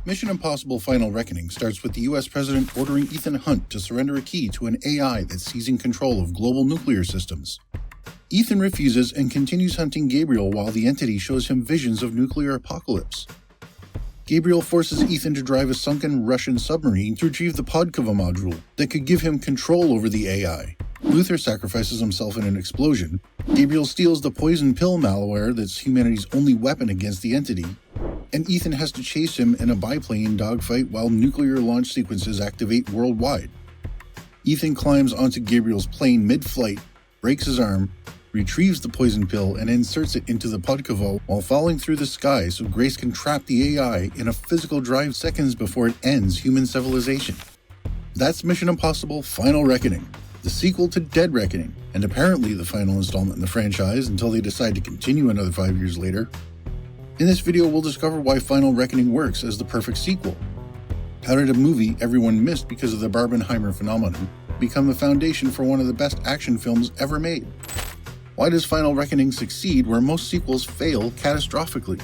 Mission Impossible Final Reckoning starts with the US President ordering Ethan Hunt to surrender a key to an AI that's seizing control of global nuclear systems. Ethan refuses and continues hunting Gabriel while the entity shows him visions of nuclear apocalypse. Gabriel forces Ethan to drive a sunken Russian submarine to retrieve the Podkova module that could give him control over the AI. Luther sacrifices himself in an explosion. Gabriel steals the poison pill malware that's humanity's only weapon against the entity. And Ethan has to chase him in a biplane dogfight while nuclear launch sequences activate worldwide. Ethan climbs onto Gabriel's plane mid-flight, breaks his arm, retrieves the poison pill and inserts it into the Podkova while falling through the sky so Grace can trap the AI in a physical drive seconds before it ends human civilization. That's Mission Impossible Final Reckoning, the sequel to Dead Reckoning, and apparently the final installment in the franchise until they decide to continue another 5 years later. In this video, we'll discover why Final Reckoning works as the perfect sequel. How did a movie everyone missed because of the Barbenheimer phenomenon become the foundation for one of the best action films ever made? Why does Final Reckoning succeed where most sequels fail catastrophically?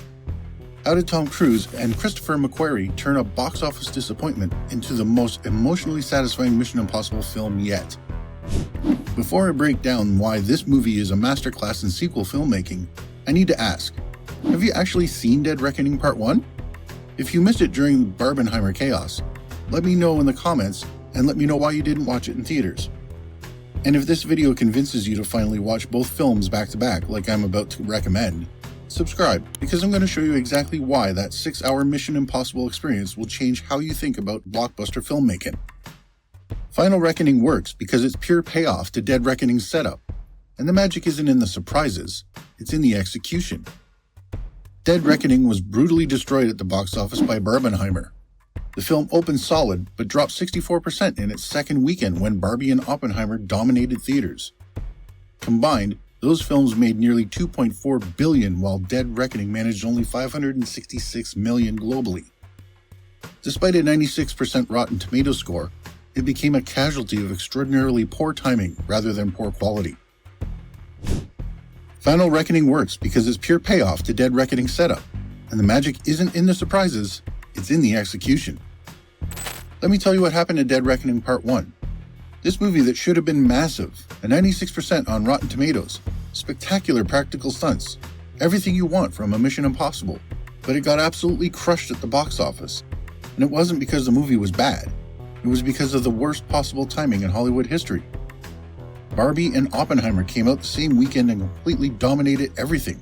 How did Tom Cruise and Christopher McQuarrie turn a box office disappointment into the most emotionally satisfying Mission Impossible film yet? Before I break down why this movie is a masterclass in sequel filmmaking, I need to ask, have you actually seen Dead Reckoning Part 1? If you missed it during Barbenheimer chaos, let me know in the comments and let me know why you didn't watch it in theaters. And if this video convinces you to finally watch both films back to back like I'm about to recommend, subscribe because I'm going to show you exactly why that 6-hour Mission Impossible experience will change how you think about blockbuster filmmaking. Final Reckoning works because it's pure payoff to Dead Reckoning's setup, and the magic isn't in the surprises, it's in the execution. Dead Reckoning was brutally destroyed at the box office by Barbenheimer. The film opened solid, but dropped 64% in its second weekend when Barbie and Oppenheimer dominated theaters. Combined, those films made nearly $2.4 billion, while Dead Reckoning managed only $566 million globally. Despite a 96% Rotten Tomatoes score, it became a casualty of extraordinarily poor timing rather than poor quality. Final Reckoning works because it's pure payoff to Dead Reckoning's setup, and the magic isn't in the surprises, it's in the execution. Let me tell you what happened to Dead Reckoning Part 1. This movie that should have been massive, a 96% on Rotten Tomatoes, spectacular practical stunts, everything you want from a Mission Impossible, but it got absolutely crushed at the box office. And it wasn't because the movie was bad, it was because of the worst possible timing in Hollywood history. Barbie and Oppenheimer came out the same weekend and completely dominated everything.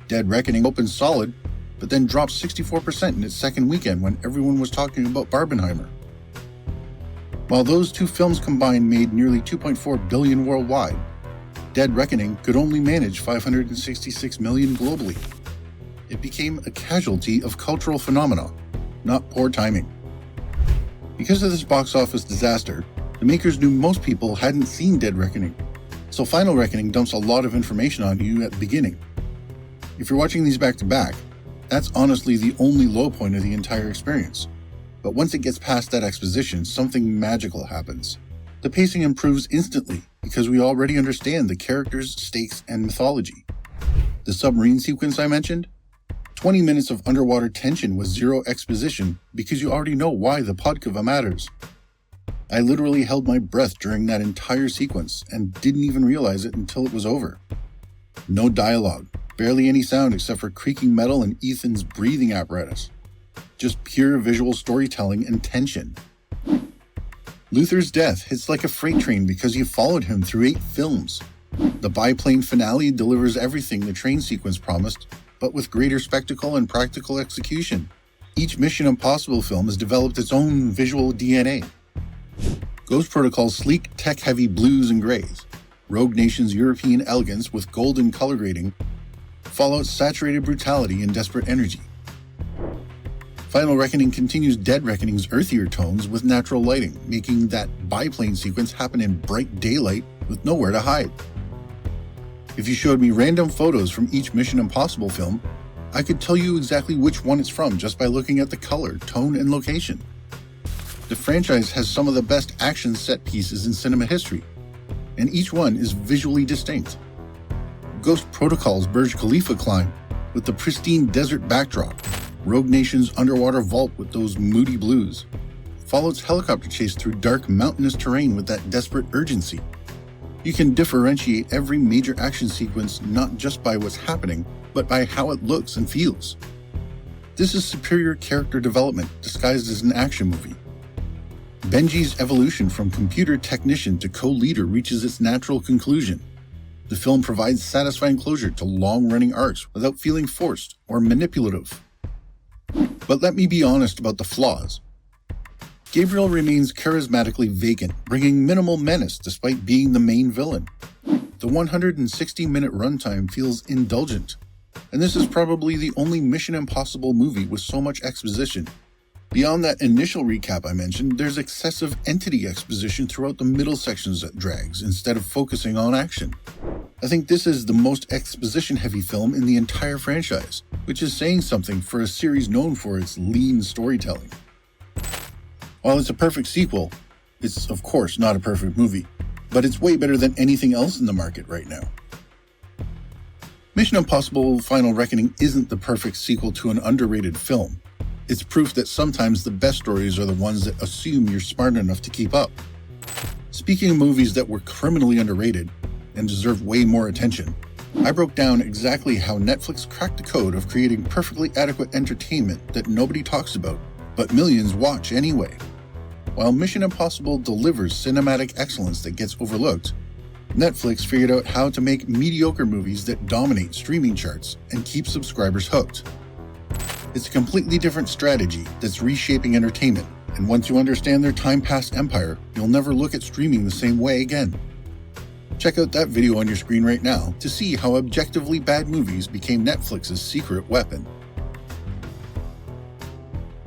Dead Reckoning opened solid, but then dropped 64% in its second weekend when everyone was talking about Barbenheimer. While those two films combined made nearly $2.4 billion worldwide, Dead Reckoning could only manage $566 million globally. It became a casualty of cultural phenomena, not poor timing. Because of this box office disaster, the makers knew most people hadn't seen Dead Reckoning, so Final Reckoning dumps a lot of information on you at the beginning. If you're watching these back to back, that's honestly the only low point of the entire experience. But once it gets past that exposition, something magical happens. The pacing improves instantly because we already understand the characters, stakes, and mythology. The submarine sequence I mentioned? 20 minutes of underwater tension with zero exposition because you already know why the Podkova matters. I literally held my breath during that entire sequence and didn't even realize it until it was over. No dialogue, barely any sound except for creaking metal and Ethan's breathing apparatus. Just pure visual storytelling and tension. Luther's death hits like a freight train because you followed him through 8 films. The biplane finale delivers everything the train sequence promised, but with greater spectacle and practical execution. Each Mission Impossible film has developed its own visual DNA. Ghost Protocol's sleek, tech-heavy blues and grays, Rogue Nation's European elegance with golden color grading, Fallout's saturated brutality and desperate energy. Final Reckoning continues Dead Reckoning's earthier tones with natural lighting, making that biplane sequence happen in bright daylight with nowhere to hide. If you showed me random photos from each Mission Impossible film, I could tell you exactly which one it's from just by looking at the color, tone, and location. The franchise has some of the best action set pieces in cinema history, and each one is visually distinct. Ghost Protocol's Burj Khalifa climb with the pristine desert backdrop, Rogue Nation's underwater vault with those moody blues, Fallout's helicopter chase through dark mountainous terrain with that desperate urgency. You can differentiate every major action sequence not just by what's happening, but by how it looks and feels. This is superior character development disguised as an action movie. Benji's evolution from computer technician to co-leader reaches its natural conclusion. The film provides satisfying closure to long-running arcs without feeling forced or manipulative. But let me be honest about the flaws. Gabriel remains charismatically vacant, bringing minimal menace despite being the main villain. The 160-minute runtime feels indulgent, and this is probably the only Mission Impossible movie with so much exposition. Beyond that initial recap I mentioned, there's excessive entity exposition throughout the middle sections that drags, instead of focusing on action. I think this is the most exposition-heavy film in the entire franchise, which is saying something for a series known for its lean storytelling. While it's a perfect sequel, it's of course not a perfect movie, but it's way better than anything else in the market right now. Mission Impossible Final Reckoning isn't the perfect sequel to an underrated film. It's proof that sometimes the best stories are the ones that assume you're smart enough to keep up. Speaking of movies that were criminally underrated and deserve way more attention, I broke down exactly how Netflix cracked the code of creating perfectly adequate entertainment that nobody talks about, but millions watch anyway. While Mission Impossible delivers cinematic excellence that gets overlooked, Netflix figured out how to make mediocre movies that dominate streaming charts and keep subscribers hooked. It's a completely different strategy that's reshaping entertainment, and once you understand their time-past empire, you'll never look at streaming the same way again. Check out that video on your screen right now to see how objectively bad movies became Netflix's secret weapon.